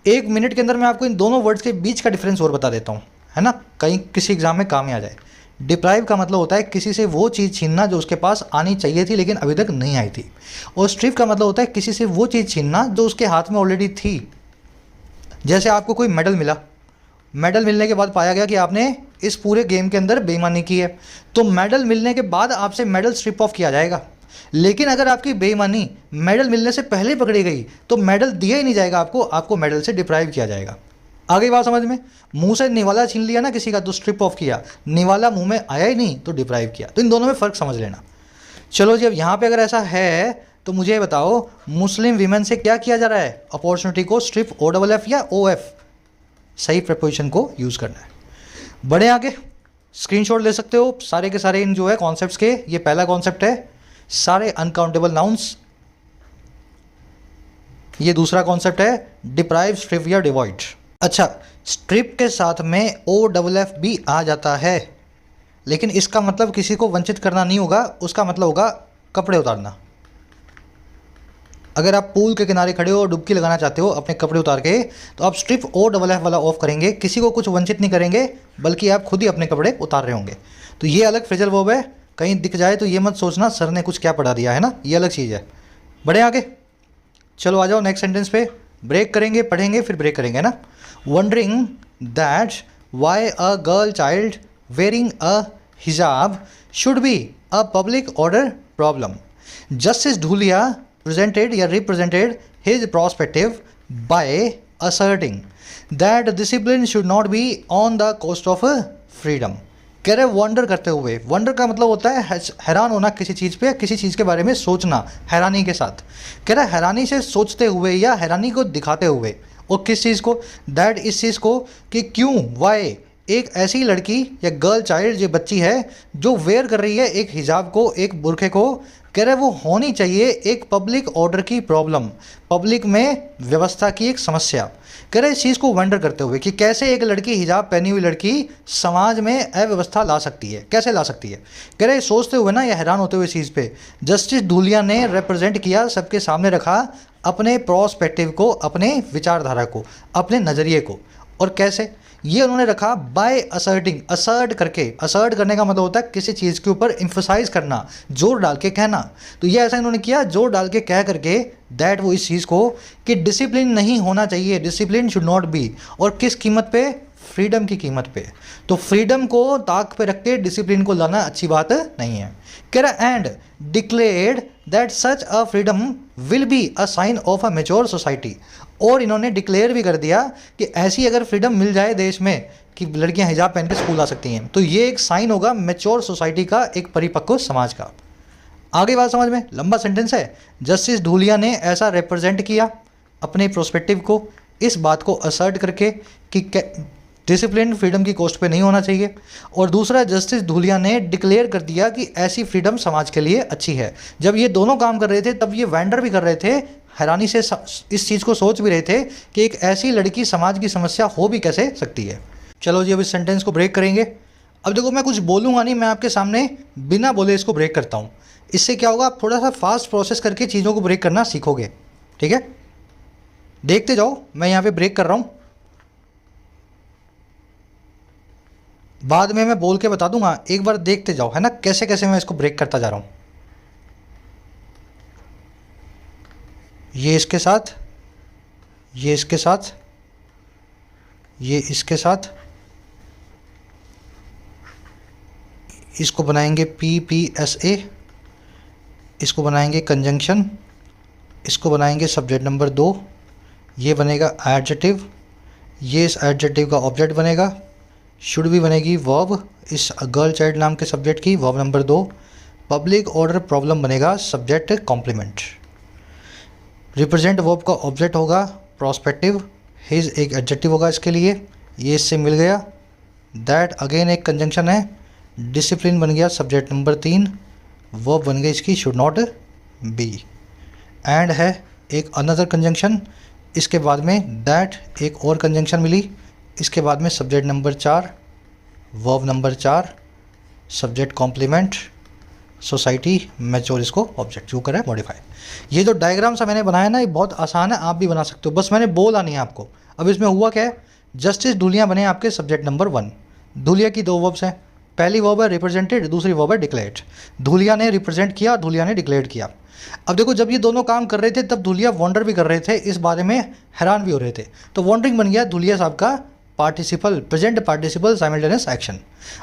Speaker 1: 1 मिनट के अंदर मैं आपको इन दोनों वर्ड्स के बीच का डिफरेंस और बता देता हूँ, है ना, कहीं किसी एग्जाम में काम में आ जाए। डिप्राइव का मतलब होता है किसी से वो चीज़ छीनना जो उसके पास आनी चाहिए थी लेकिन अभी तक नहीं आई थी, और स्ट्रिप का मतलब होता है किसी से वो चीज़ छीनना जो उसके हाथ में ऑलरेडी थी। जैसे आपको कोई मेडल मिला, मेडल मिलने के बाद पाया गया कि आपने इस पूरे गेम के अंदर बेईमानी की है, तो मेडल मिलने के बाद आपसे मेडल स्ट्रिप ऑफ किया जाएगा। लेकिन अगर आपकी बेईमानी मेडल मिलने से पहले पकड़ी गई तो मेडल दिया ही नहीं जाएगा आपको, आपको मेडल से डिप्राइव किया जाएगा। आगे बात समझ में? मुंह से निवाला छीन लिया ना किसी का तो स्ट्रिप ऑफ किया, निवाला मुंह में आया ही नहीं तो डिप्राइव किया। तो इन दोनों में फ़र्क समझ लेना। चलो जी, अब यहाँ पे अगर ऐसा है तो मुझे बताओ मुस्लिम वीमेन से क्या किया जा रहा है? अपॉर्चुनिटी को स्ट्रिप ओ डबल एफ या ओ एफ, सही प्रपोजिशन को यूज़ करना है। बढ़े आगे, स्क्रीनशॉट ले सकते हो सारे के सारे इन जो है कॉन्सेप्ट्स के। ये पहला कॉन्सेप्ट है सारे अनकाउंटेबल नाउन्स, ये दूसरा कॉन्सेप्ट है डिप्राइव, स्ट्रिप या डिवॉइड। अच्छा, स्ट्रिप के साथ में ओ डबल एफ भी आ जाता है, लेकिन इसका मतलब किसी को वंचित करना नहीं होगा, उसका मतलब होगा कपड़े उतारना। अगर आप पूल के किनारे खड़े हो और डुबकी लगाना चाहते हो अपने कपड़े उतार के, तो आप स्ट्रिप ओ डबल एफ वाला ऑफ करेंगे, किसी को कुछ वंचित नहीं करेंगे, बल्कि आप खुद ही अपने कपड़े उतार रहे होंगे। तो ये अलग फ्रेजल वर्ब है, कहीं दिख जाए तो ये मत सोचना सर ने कुछ क्या पढ़ा दिया है ना, ये अलग चीज़ है। बढ़े आगे, चलो आ जाओ नेक्स्ट सेंटेंस पे। ब्रेक करेंगे, पढ़ेंगे फिर ब्रेक करेंगे ना। Wondering that why a girl child wearing a hijab should be a public order problem. Justice Dhulia presented या represented his perspective by asserting that discipline should not be on the cost of freedom। कह रहे wonder करते हुए, wonder का मतलब होता है हैरान होना किसी चीज़ पे, किसी चीज़ के बारे में सोचना हैरानी के साथ। कह रहा है हैरानी से सोचते हुए या हैरानी को दिखाते हुए, और किस चीज़ को? दैट, इस चीज़ को कि क्यों, वाई, एक ऐसी लड़की या गर्ल चाइल्ड जो बच्ची है जो वेयर कर रही है एक हिजाब को, एक बुरखे को, कह रहे वो होनी चाहिए एक पब्लिक ऑर्डर की प्रॉब्लम, पब्लिक में व्यवस्था की एक समस्या। कह रहे इस चीज़ को वंडर करते हुए कि कैसे एक लड़की, हिजाब पहनी हुई लड़की समाज में अव्यवस्था ला सकती है, कैसे ला सकती है। कह रहे सोचते हुए ना या हैरान होते हुए इस चीज़ पे जस्टिस ढूलिया ने रिप्रेजेंट किया, सबके सामने रखा अपने प्रोस्पेक्टिव को, अपने विचारधारा को, अपने नज़रिए को। और कैसे ये उन्होंने रखा? बाय असर्टिंग, असर्ट करके। असर्ट करने का मतलब होता है किसी चीज़ के ऊपर एम्फसाइज करना, जोर डाल के कहना। तो ये ऐसा इन्होंने किया, जोर डाल के कह करके दैट, वो इस चीज़ को कि डिसिप्लिन नहीं होना चाहिए, डिसिप्लिन शुड नॉट बी, और किस कीमत पे? फ्रीडम की कीमत पे। तो फ्रीडम को ताक पे रख के डिसिप्लिन को लाना अच्छी बात नहीं है। कह रहा and declared that such a freedom will be a sign of a mature society. और इन्होंने डिक्लेयर भी कर दिया कि ऐसी अगर फ्रीडम मिल जाए देश में कि लड़कियां हिजाब पहन के स्कूल आ सकती हैं, तो ये एक साइन होगा मैच्योर सोसाइटी का, एक परिपक्व समाज का। आगे बात समझ में, लंबा सेंटेंस है। जस्टिस धूलिया ने ऐसा रिप्रेजेंट किया अपने प्रोस्पेक्टिव को, इस बात को असर्ट करके कि डिसिप्लिन फ्रीडम की कॉस्ट पे नहीं होना चाहिए। और दूसरा, जस्टिस धूलिया ने डिक्लेयर कर दिया कि ऐसी फ्रीडम समाज के लिए अच्छी है। जब ये दोनों काम कर रहे थे तब ये वेंडर भी कर रहे थे, हैरानी से इस चीज़ को सोच भी रहे थे कि एक ऐसी लड़की समाज की समस्या हो भी कैसे सकती है। चलो जी, अब इस सेंटेंस को ब्रेक करेंगे। अब देखो, मैं कुछ बोलूँगा नहीं, मैं आपके सामने बिना बोले इसको ब्रेक करता हूँ। इससे क्या होगा, आप थोड़ा सा फास्ट प्रोसेस करके चीज़ों को ब्रेक करना सीखोगे। ठीक है, देखते जाओ, मैं यहाँ पे ब्रेक कर रहा हूँ, बाद में मैं बोल के बता दूंगा, एक बार देखते जाओ, है ना, कैसे कैसे मैं इसको ब्रेक करता जा रहा हूँ। ये इसके साथ, ये इसके साथ, ये इसके साथ, इसको बनाएंगे PPSA, इसको बनाएंगे कंजंक्शन, इसको बनाएंगे सब्जेक्ट नंबर 2, ये बनेगा एडजेक्टिव, ये इस एडजेक्टिव का ऑब्जेक्ट बनेगा, शुड भी बनेगी वर्ब, इस गर्ल चाइल्ड नाम के सब्जेक्ट की verb number 2, public order problem बनेगा सब्जेक्ट कॉम्प्लीमेंट, रिप्रेजेंट वर्ब का ऑब्जेक्ट होगा प्रोस्पेक्टिव, हिज एक एडजेक्टिव होगा इसके लिए, ये इससे मिल गया, दैट अगेन एक कंजंक्शन है, डिसिप्लिन बन गया सब्जेक्ट नंबर 3, वर्ब बन गई इसकी शुड नॉट बी, एंड है एक अनदर कंजंक्शन, इसके बाद में दैट एक और कंजंक्शन मिली, इसके बाद में subject number 4, verb number 4, subject complement, society, mature इसको ऑब्जेक्ट जो करें मॉडिफाई। ये जो डायग्राम सा मैंने बनाया ना, ये बहुत आसान है, आप भी बना सकते हो, बस मैंने बोला नहीं है आपको। अब इसमें हुआ क्या है, जस्टिस धूलिया बने आपके सब्जेक्ट नंबर 1। धूलिया की 2 वर्ब्स हैं, पहली वर्ब है रिप्रेजेंटेड, दूसरी वर्ब है डिक्लेयर्ड। धूलिया ने रिप्रेजेंट किया, धूलिया ने डिक्लेयर्ड किया। अब देखो, जब ये दोनों काम कर रहे थे तब धूलिया वॉन्डर भी कर रहे थे, इस बारे में हैरान भी हो रहे थे, तो वॉन्डरिंग बन गया धूलिया साहब का participle, present participle simultaneous action.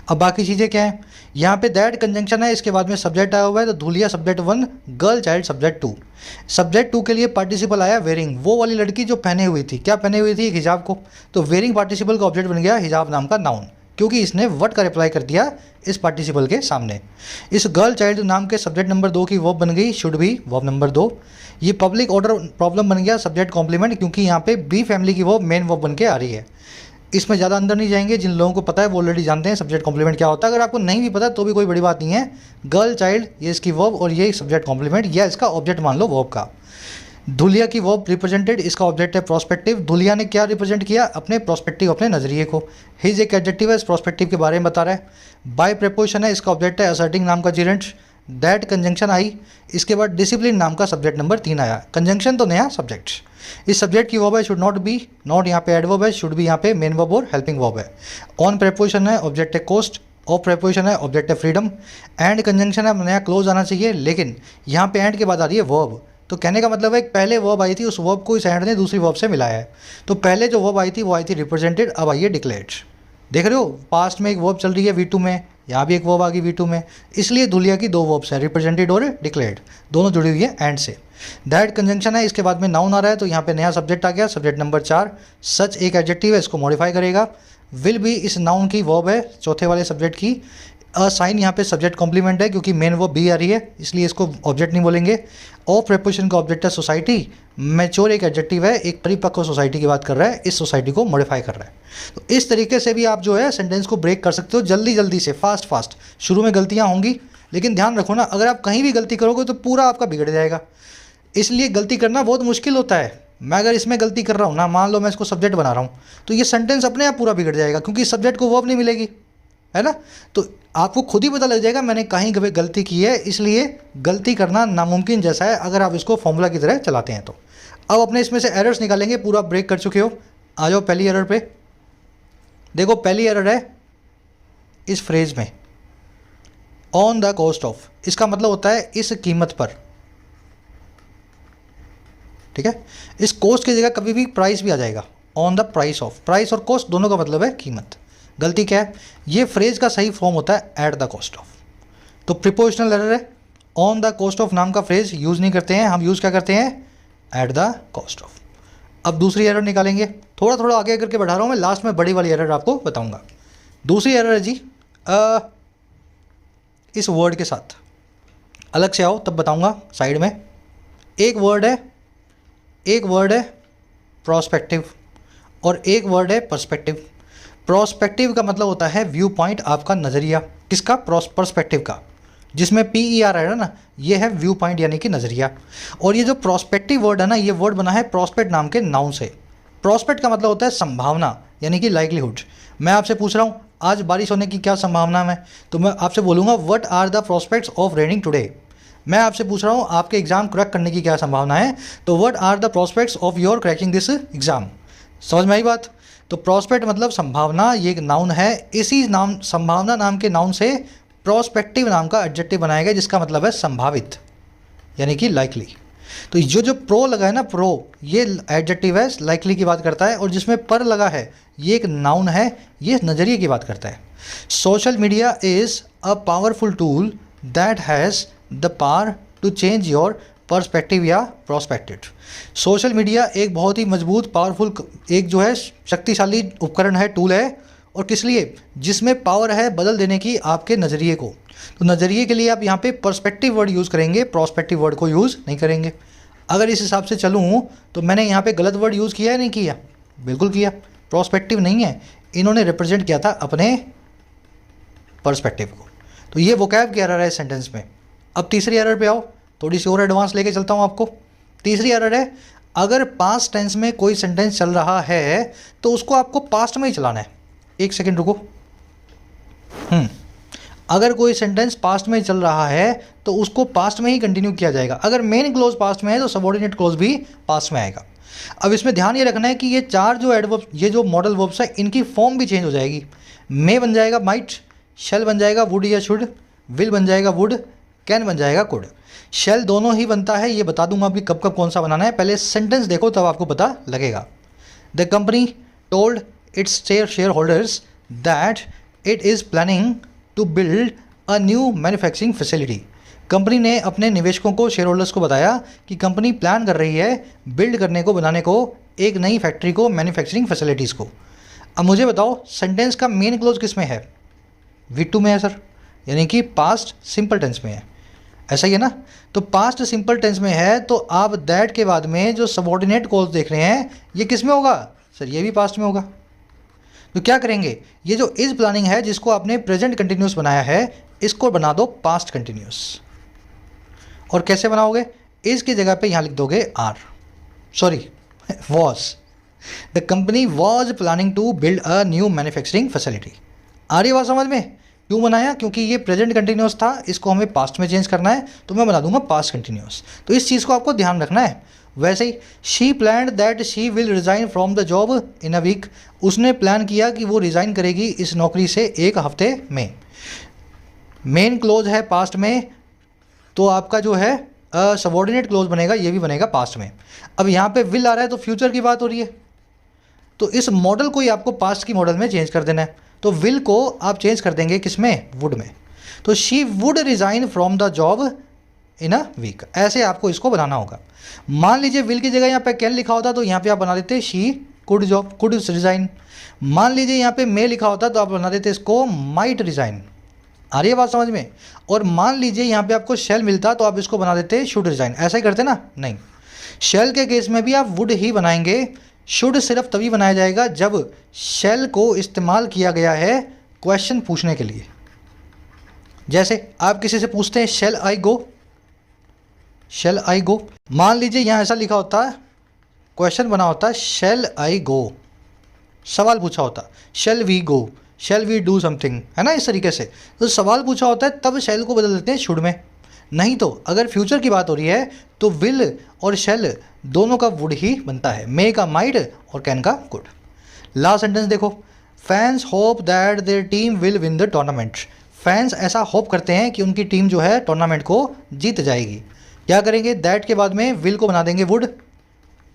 Speaker 1: अब बाकी चीज़ें क्या है, यहाँ पे दैट कंजंक्शन है, इसके बाद में सब्जेक्ट आया हुआ है, तो Dhulia subject 1, girl child subject 2। Subject 2 के लिए पार्टिसिपल आया वेयरिंग, वो वाली लड़की जो पहने हुई थी, क्या पहने हुई थी, एक हिजाब को, तो वेयरिंग पार्टिसिपल का ऑब्जेक्ट बन गया हिजाब नाम का नाउन, क्योंकि इसने वट का रिप्लाई कर दिया इस पार्टिसिपल के सामने। इस गर्ल चाइल्ड नाम के सब्जेक्ट नंबर 2 की वर्ब बन गई शुड बी, वर्ब नंबर 2। ये पब्लिक ऑर्डर प्रॉब्लम बन गया सब्जेक्ट कॉम्प्लीमेंट, क्योंकि यहाँ पे बी फैमिली की वर्ब मेन वर्ब बन के आ रही है। इसमें ज़्यादा अंदर नहीं जाएंगे, जिन लोगों को पता है वो ऑलरेडी जानते हैं सब्जेक्ट कॉम्प्लीमेंट क्या होता है। अगर आपको नहीं भी पता तो भी कोई बड़ी बात नहीं है। गर्ल चाइल्ड ये इसकी वर्ब और ये सब्जेक्ट कॉम्प्लीमेंट, या इसका ऑब्जेक्ट मान लो वर्ब का। धूलिया की वर्ब रिप्रेजेंटेड, इसका ऑब्जेक्ट है प्रोस्पेक्टिव। धूलिया ने क्या रिप्रेजेंट किया, अपने प्रोस्पेक्टिव, अपने नजरिए को। हिज एक एडजेक्टिव है, इस प्रोस्पेक्टिव के बारे में बता रहा है। बाय प्रेपोजिशन है, इसका ऑब्जेक्ट है असर्टिंग नाम का जीरेंट। दैट कंजंक्शन आई, इसके बाद डिसिप्लिन नाम का सब्जेक्ट नंबर 3 आया। कंजंक्शन तो नया सब्जेक्ट। इस सब्जेक्ट की वर्ब है शुड नॉट बी, नॉट यहाँ पे एडवर्ब है, शुड बी यहाँ पे मेन वर्ब और हेल्पिंग वर्ब है। ऑन प्रेपोजिशन है, ऑब्जेक्ट है कोस्ट। ऑफ प्रेपोजिशन है, ऑब्जेक्ट है फ्रीडम। एंड कंजंक्शन है, नया क्लोज आना चाहिए, लेकिन यहाँ पे एंड के बाद आ रही है वर्ब। तो कहने का मतलब है एक पहले वर्ब आई थी, उस वर्ब को इस एंड ने दूसरी वर्ब से मिलाया है। तो पहले जो वर्ब आई थी वो आई थी रिप्रेजेंटेड, अब आई है डिक्लेयर्ड। देख रहे हो, पास्ट में एक वर्ब चल रही है V2 में, यहाँ भी एक वर्ब आ गई V2 में, इसलिए धूलिया की 2 वर्ब्स हैं, रिप्रेजेंटेड और डिक्लेयर्ड, दोनों जुड़ी हुई है एंड से। दैट कंजंक्शन है, इसके बाद में नाउन आ रहा है, तो यहाँ पे नया सब्जेक्ट आ गया, सब्जेक्ट नंबर 4। सच एक एडजेक्टिव है, इसको मॉडिफाई करेगा। विल भी इस नाउन की वर्ब है, चौथे वाले सब्जेक्ट की। साइन यहाँ पे सब्जेक्ट कॉम्प्लीमेंट है, क्योंकि मेन वर्ब बी आ रही है, इसलिए इसको ऑब्जेक्ट नहीं बोलेंगे। ऑफ प्रेपोजिशन का ऑब्जेक्ट है सोसाइटी। मैच्योर एक एडजेक्टिव है, एक परिपक्व सोसाइटी की बात कर रहा है, इस सोसाइटी को मॉडिफाई कर रहा है। तो इस तरीके से भी आप जो है सेंटेंस को ब्रेक कर सकते हो, जल्दी जल्दी से, फास्ट। शुरू में गलतियाँ होंगी, लेकिन ध्यान रखो ना, अगर आप कहीं भी गलती करोगे तो पूरा आपका बिगड़ जाएगा। इसलिए गलती करना बहुत मुश्किल होता है। मैं अगर इसमें गलती कर रहा हूँ ना, मान लो मैं इसको सब्जेक्ट बना रहा हूँ, तो ये सेंटेंस अपने आप पूरा बिगड़ जाएगा, क्योंकि सब्जेक्ट को वर्ब नहीं मिलेगी, है ना। तो आपको खुद ही पता लग जाएगा मैंने कहीं कभी गलती की है, इसलिए गलती करना नामुमकिन जैसा है अगर आप इसको फॉर्मूला की तरह चलाते हैं तो। अब अपने इसमें से एरर्स निकालेंगे, पूरा ब्रेक कर चुके हो। आ जाओ पहली एरर पे। देखो पहली एरर है इस फ्रेज में, ऑन द कॉस्ट ऑफ, इसका मतलब होता है इस कीमत पर, ठीक है। इस कॉस्ट की जगह कभी भी प्राइस भी आ जाएगा, on the price of. Price और कॉस्ट दोनों का मतलब है कीमत। गलती क्या है, ये फ्रेज का सही फॉर्म होता है एट द कॉस्ट ऑफ। तो प्रीपोजिशनल एरर है, ऑन द कॉस्ट ऑफ नाम का फ्रेज यूज़ नहीं करते हैं हम, यूज़ क्या करते हैं, एट द कॉस्ट ऑफ। अब दूसरी एरर निकालेंगे, थोड़ा थोड़ा आगे करके बढ़ा रहा हूँ मैं, लास्ट में बड़ी वाली एरर आपको बताऊंगा। दूसरी एरर है जी इस वर्ड के साथ, अलग से आओ तब बताऊंगा साइड में। एक वर्ड है प्रोस्पेक्टिव और एक वर्ड है पर्सपेक्टिव। प्रोस्पेक्टिव का मतलब होता है व्यू पॉइंट, आपका नज़रिया। किसका? पर्सपेक्टिव का, जिसमें PER है ना, ये है व्यू पॉइंट यानी कि नज़रिया। और ये जो प्रोस्पेक्टिव वर्ड है ना, ये वर्ड बना है प्रोस्पेक्ट नाम के नाउन से। प्रोस्पेक्ट का मतलब होता है संभावना यानी कि लाइक्लीहुड। मैं आपसे पूछ रहा हूँ आज बारिश होने की क्या संभावना है, तो मैं आपसे बोलूँगा what are the prospects of raining today. मैं आपसे पूछ रहा हूँ आपके एग्जाम क्रैक करने की क्या संभावना है, तो what are the prospects of your cracking this exam. समझ में आई बात? तो प्रोस्पेक्ट मतलब संभावना, ये एक नाउन है। इसी नाम संभावना नाम के नाउन से प्रोस्पेक्टिव नाम का एडजेक्टिव बनाया गया जिसका मतलब है संभावित यानी कि लाइकली। तो जो प्रो लगा है ना, प्रो, ये एडजेक्टिव है, लाइकली की बात करता है। और जिसमें पर लगा है ये एक नाउन है, ये नज़रिए की बात करता है। Social media is a powerful tool that has the power to change your perspective या प्रोस्पेक्टिव। सोशल मीडिया एक बहुत ही मजबूत पावरफुल एक जो है शक्तिशाली उपकरण है, टूल है। और किस लिए? जिसमें पावर है बदल देने की आपके नज़रिए को। तो नज़रिए के लिए आप यहाँ पे पर्सपेक्टिव वर्ड यूज़ करेंगे, प्रोस्पेक्टिव वर्ड को यूज़ नहीं करेंगे। अगर इस हिसाब से चलूँ तो मैंने यहाँ पे गलत वर्ड यूज़ किया है नहीं किया? बिल्कुल किया। प्रोस्पेक्टिव नहीं है, इन्होंने रिप्रेजेंट किया था अपने पर्सपेक्टिव को। तो ये वोकैब की एरर है सेंटेंस में। अब तीसरी एरर पे आओ, थोड़ी सी और एडवांस लेके चलता हूँ आपको। तीसरी एरर है, अगर पास्ट टेंस में कोई सेंटेंस चल रहा है तो उसको आपको पास्ट में ही चलाना है। एक सेकेंड रुको। अगर कोई सेंटेंस पास्ट में चल रहा है तो उसको पास्ट में ही कंटिन्यू किया जाएगा। अगर मेन क्लोज पास्ट में है तो सबऑर्डिनेट क्लोज भी पास्ट में आएगा। अब इसमें ध्यान ये रखना है कि ये चार जो एडवर्ब, ये जो मॉडल वर्ब्स है, इनकी फॉर्म भी चेंज हो जाएगी। मे बन जाएगा माइट, शेल बन जाएगा वुड या शुड, विल बन जाएगा वुड, कैन बन जाएगा कुड। शेल दोनों ही बनता है, ये बता दूंगा अभी कब कब कौन सा बनाना है। पहले सेंटेंस देखो तब आपको पता लगेगा। The company told its shareholders that it is planning to build a new manufacturing facility. Company ने अपने निवेशकों को, शेयर होल्डर्स को बताया कि कंपनी प्लान कर रही है बिल्ड करने को, बनाने को एक नई फैक्ट्री को, मैन्युफैक्चरिंग फैसिलिटीज़ को। अब मुझे बताओ सेंटेंस का मेन क्लोज किस में है? V2 में है सर, यानी कि पास्ट सिंपल टेंस में है। ऐसा ही है ना? तो पास्ट सिंपल टेंस में है तो आप दैट के बाद में जो सबऑर्डिनेट क्लोज देख रहे हैं ये किस में होगा? सर ये भी पास्ट में होगा। तो क्या करेंगे, ये जो इज़ प्लानिंग है जिसको आपने प्रेजेंट कंटिन्यूस बनाया है, इसको बना दो पास्ट कंटिन्यूस। और कैसे बनाओगे? इज़ की जगह पे यहाँ लिख दोगे are, sorry was. The company was planning to build a new manufacturing facility. आ रही बात समझ में? क्यों बनाया? क्योंकि ये प्रेजेंट कंटिन्यूस था, इसको हमें पास्ट में चेंज करना है तो मैं बना दूंगा पास्ट कंटिन्यूस। तो इस चीज़ को आपको ध्यान रखना है। वैसे ही she planned that she will resign from the job in a week. उसने प्लान किया कि वो रिज़ाइन करेगी इस नौकरी से एक हफ्ते में। मेन क्लोज है पास्ट में, तो आपका जो है सबऑर्डिनेट क्लोज बनेगा, ये भी बनेगा पास्ट में। अब यहाँ पे विल आ रहा है तो फ्यूचर की बात हो रही है, तो इस मॉडल को ही आपको पास्ट की मॉडल में चेंज कर देना है। तो विल को आप चेंज कर देंगे किस में? वुड में। तो she would resign from the job in a week, ऐसे आपको इसको बनाना होगा। मान लीजिए विल की जगह यहाँ पे कैन लिखा होता तो यहाँ पे आप बना देते शी कुड रिज़ाइन। मान लीजिए यहाँ पे मे लिखा होता तो आप बना देते इसको माइट रिज़ाइन। आ रही है बात समझ में? और मान लीजिए यहाँ पे आपको शेल मिलता तो आप इसको बना देते शुड रिज़ाइन। ऐसा ही करते ना? नहीं, शेल के केस में भी आप वुड ही बनाएंगे। शुड सिर्फ तभी बनाया जाएगा जब शेल को इस्तेमाल किया गया है क्वेश्चन पूछने के लिए। जैसे आप किसी से पूछते हैं shall I go, shall I गो। मान लीजिए यहाँ ऐसा लिखा होता है, क्वेश्चन बना होता है शेल आई गो, सवाल पूछा होता shall we go, shall we do something, है ना? इस तरीके से तो सवाल पूछा होता है तब शेल को बदल देते हैं शुड में। नहीं तो अगर फ्यूचर की बात हो रही है तो विल और शेल दोनों का वुड ही बनता है, मे का माइट और कैन का कुड। लास्ट सेंटेंस देखो, fans hope that their team will win the tournament. Fans ऐसा होप करते हैं कि उनकी टीम जो है टूर्नामेंट को जीत जाएगी। क्या करेंगे? दैट के बाद में विल को बना देंगे वुड।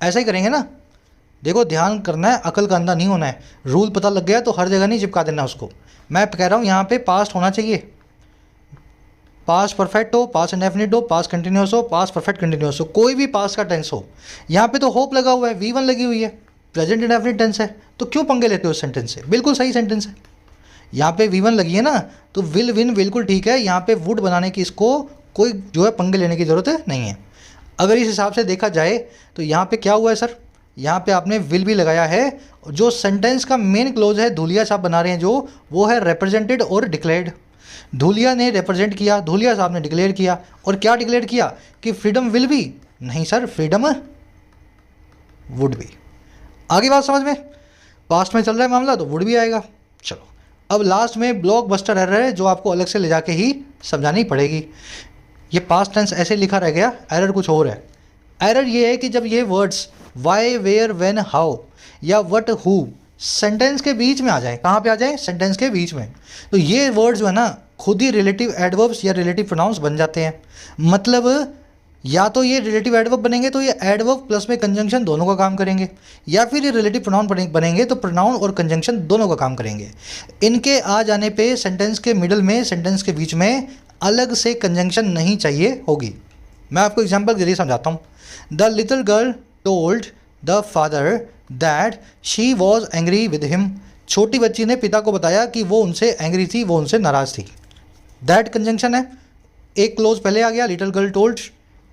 Speaker 1: ऐसा ही करेंगे ना? देखो ध्यान करना है, अकल का अंधा नहीं होना है। रूल पता लग गया तो हर जगह नहीं चिपका देना उसको। मैं कह रहा हूँ यहाँ पे पास्ट होना चाहिए, पास्ट परफेक्ट हो, पास्ट इंडेफिनिट हो, पास्ट कंटिन्यूस हो, पास्ट परफेक्ट कंटिन्यूस हो, कोई भी पास्ट का टेंस हो। यहाँ पे तो होप लगा हुआ है, V1 लगी हुई है, प्रेजेंट इंडेफिनिट टेंस है, तो क्यों पंगे लेते हो इस सेंटेंस से? बिल्कुल सही सेंटेंस है। यहाँ पे V1 लगी है ना, तो विल विन बिल्कुल ठीक है। यहाँ पे वुड बनाने की इसको कोई जो है पंगे लेने की ज़रूरत नहीं है। अगर इस हिसाब से देखा जाए तो यहाँ पे क्या हुआ है सर, यहाँ पे आपने विल भी लगाया है। जो सेंटेंस का मेन क्लोज है धूलिया साहब बना रहे हैं जो, वो है रिप्रेजेंटेड और डिक्लेयर्ड। धूलिया ने रिप्रेजेंट किया, धूलिया साहब ने डिक्लेयर किया, और क्या डिक्लेयर किया कि फ्रीडम विल बी, नहीं सर फ्रीडम वुड बी। आगे बात समझ में, पास्ट में चल रहा है मामला तो वुड भी आएगा। चलो अब लास्ट में ब्लॉकबस्टर एरर है जो आपको अलग से ले जाके ही समझानी पड़ेगी। ये पास्ट टेंस ऐसे लिखा रह गया, एरर कुछ और है। एरर ये है कि जब ये words why, where, when, how या व्हाट, हु सेंटेंस के बीच में आ जाए, कहाँ पे आ जाए, सेंटेंस के बीच में, तो ये वर्ड्स जो है ना खुद ही रिलेटिव एडवर्ब्स या रिलेटिव प्रोनाउंस बन जाते हैं। मतलब या तो ये रिलेटिव एडवर्ब बनेंगे तो ये एडवर्ब प्लस में कंजंक्शन दोनों का काम करेंगे, या फिर ये रिलेटिव प्रोनाउन बनेंगे तो प्रोनाउन और कंजंक्शन दोनों का काम करेंगे। इनके आ जाने पे सेंटेंस के मिडल में, सेंटेंस के बीच में अलग से कंजंक्शन नहीं चाहिए होगी। मैं आपको एग्जांपल के जरिए समझाता हूँ। The little girl told the father that she was angry with him. छोटी बच्ची ने पिता को बताया कि वो उनसे एंग्री थी, वो उनसे नाराज़ थी। दैट कंजंक्शन है, एक क्लोज पहले आ गया लिटिल गर्ल टोल्ड,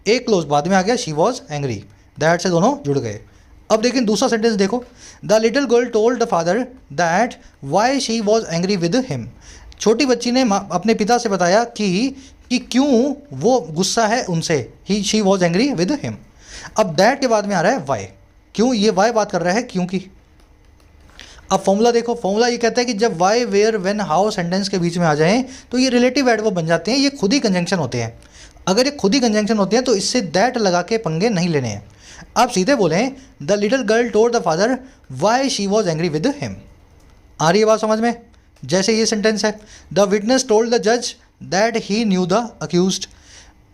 Speaker 1: एक क्लोज बाद में आ गया शी वॉज एंग्री, दैट से दोनों जुड़ गए। अब देखिए दूसरा सेंटेंस देखो, the little girl told the father that why she was angry with him. छोटी बच्ची ने अपने पिता से बताया कि क्यों वो गुस्सा है उनसे, he she was angry with him. अब दैट के बाद में आ रहा है वाई, क्यों, ये वाई बात कर रहा है क्योंकि। अब फॉर्मूला देखो, फॉर्मूला ये कहता है कि जब why, where, when, how sentence के बीच में आ जाएं तो ये रिलेटिव एडवर्ब बन जाते हैं, ये खुद ही कंजंक्शन होते हैं। अगर ये खुद ही कंजंक्शन होते हैं तो इससे दैट लगा के पंगे नहीं लेने हैं। आप सीधे बोलें the little girl told the father why she was angry with him. आ रही है बात समझ में। जैसे ये सेंटेंस है, द विटनेस टोल्ड द जज that he knew the accused.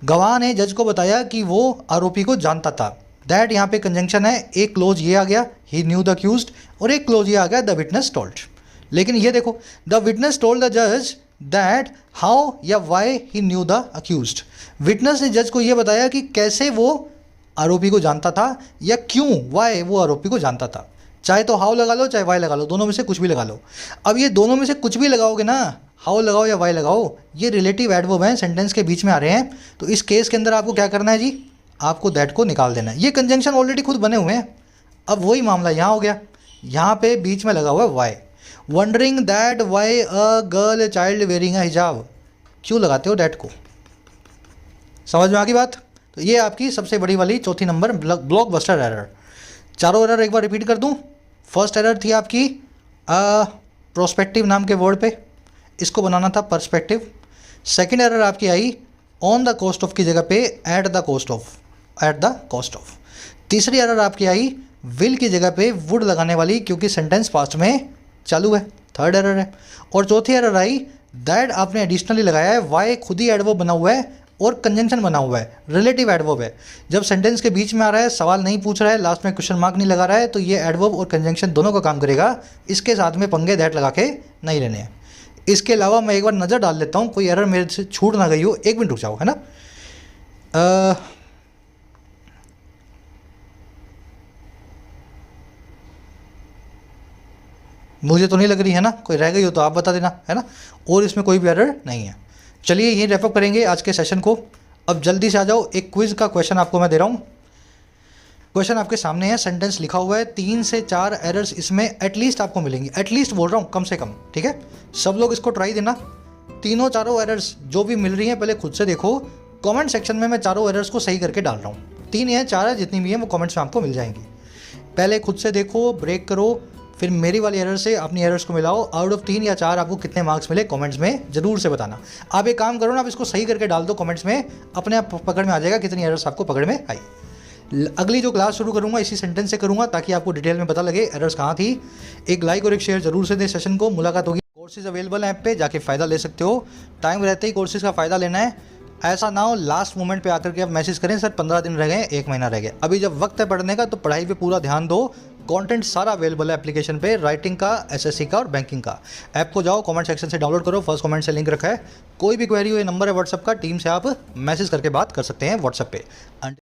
Speaker 1: गवाह ने जज को बताया कि वो आरोपी को जानता था। दैट यहाँ पे कंजंक्शन है, एक क्लोज ये आ गया ही न्यू द अक्यूज्ड, और एक क्लोज ये आ गया द विटनेस टोल्ड। लेकिन ये देखो, द विटनेस टोल्ड द जज दैट हाउ या why he knew the accused. Witness ने जज को ये बताया कि कैसे वो आरोपी को जानता था, या क्यों, वाई वो आरोपी को जानता था। चाहे तो हाउ लगा लो चाहे वाई लगा लो, दोनों में से कुछ भी लगा लो। अब ये दोनों में से कुछ भी लगाओगे ना, हाउ लगाओ या वाई लगाओ, ये रिलेटिव एडवर्ब हैं, सेंटेंस के बीच में आ रहे हैं। तो इस केस के अंदर आपको क्या करना है जी, आपको दैट को निकाल देना है। ये कंजंक्शन ऑलरेडी खुद बने हुए हैं। अब वही मामला यहाँ हो गया, यहाँ पे बीच में लगा हुआ है why. Wondering that why a girl child wearing a hijab, क्यों लगाते हो दैट को, समझ में आ गई बात। तो ये आपकी सबसे बड़ी वाली चौथी नंबर ब्लॉकबस्टर एरर। चारों एरर एक बार रिपीट कर दूं। फर्स्ट एरर थी आपकी प्रोस्पेक्टिव नाम के वर्ड पे, इसको बनाना था पर्सपेक्टिव। सेकंड एरर आपकी आई ऑन द कॉस्ट ऑफ की जगह पे एट द कॉस्ट ऑफ। तीसरी एरर आपकी आई विल की जगह पे वुड लगाने वाली, क्योंकि सेंटेंस पास्ट में चालू है, थर्ड एरर है। और चौथी एरर आई दैट आपने एडिशनली लगाया है, वाई खुद ही एडवर्ब बना हुआ है और कंजंक्शन बना हुआ है, रिलेटिव एडवर्ब है। जब सेंटेंस के बीच में आ रहा है, सवाल नहीं पूछ रहा है, लास्ट में क्वेश्चन मार्क नहीं लगा रहा है, तो ये एडवर्ब और कंजंक्शन दोनों का काम करेगा। इसके साथ में पंगे दैट लगा के नहीं लेने हैं। इसके अलावा मैं एक बार नज़र डाल लेता हूँ कोई एरर मेरे से छूट ना गई हो, एक मिनट रुक जाओ, है ना। मुझे तो नहीं लग रही है ना, कोई रह गई हो तो आप बता देना, है ना। और इसमें कोई भी एरर नहीं है। चलिए यही रेफअप करेंगे आज के सेशन को। अब जल्दी से आ जाओ, एक क्विज़ का क्वेश्चन आपको मैं दे रहा हूँ। क्वेश्चन आपके सामने है, सेंटेंस लिखा हुआ है, 3 से 4 एरर्स इसमें एटलीस्ट आपको मिलेंगी। एटलीस्ट बोल रहा हूँ, कम से कम, ठीक है। सब लोग इसको ट्राई देना। तीनों चारों एरर्स जो भी मिल रही हैं पहले खुद से देखो। कमेंट सेक्शन में मैं चारों एरर्स को सही करके डाल रहा हूँ। 3 या 4 है, जितनी भी हैं वो कमेंट्स में आपको मिल जाएंगी। पहले खुद से देखो, ब्रेक करो, फिर मेरी वाली एरर से अपनी एरर्स को मिलाओ। आउट ऑफ 3 या 4 आपको कितने मार्क्स मिले कमेंट्स में ज़रूर से बताना। आप एक काम करो ना, आप इसको सही करके डाल दो कमेंट्स में, अपने आप पकड़ में आ जाएगा कितनी एरर्स आपको पकड़ में आई। अगली जो क्लास शुरू करूंगा इसी सेंटेंस से करूंगा, ताकि आपको डिटेल में पता लगे एरर्स कहाँ थी। एक लाइक और एक शेयर जरूर से दे सेशन को। मुलाकात होगी। कोर्सेज अवेलेबल हैं ऐप पे, जाके फ़ायदा ले सकते हो। टाइम रहते ही कोर्सेज का फ़ायदा लेना है। ऐसा ना हो लास्ट मोमेंट पे आकर के आप मैसेज करें सर 15 दिन रह गए, 1 महीना रह गया। अभी जब वक्त है पढ़ने का तो पढ़ाई पे पूरा ध्यान दो। कंटेंट सारा अवेलेबल है एप्लीकेशन पे, राइटिंग का, एसएससी का और बैंकिंग का। ऐप को जाओ, कमेंट सेक्शन से डाउनलोड करो, फर्स्ट कमेंट से लिंक रखा है। कोई भी क्वेरी हो, ये नंबर है व्हाट्सएप का, टीम से आप मैसेज करके बात कर सकते हैं व्हाट्सएप पे।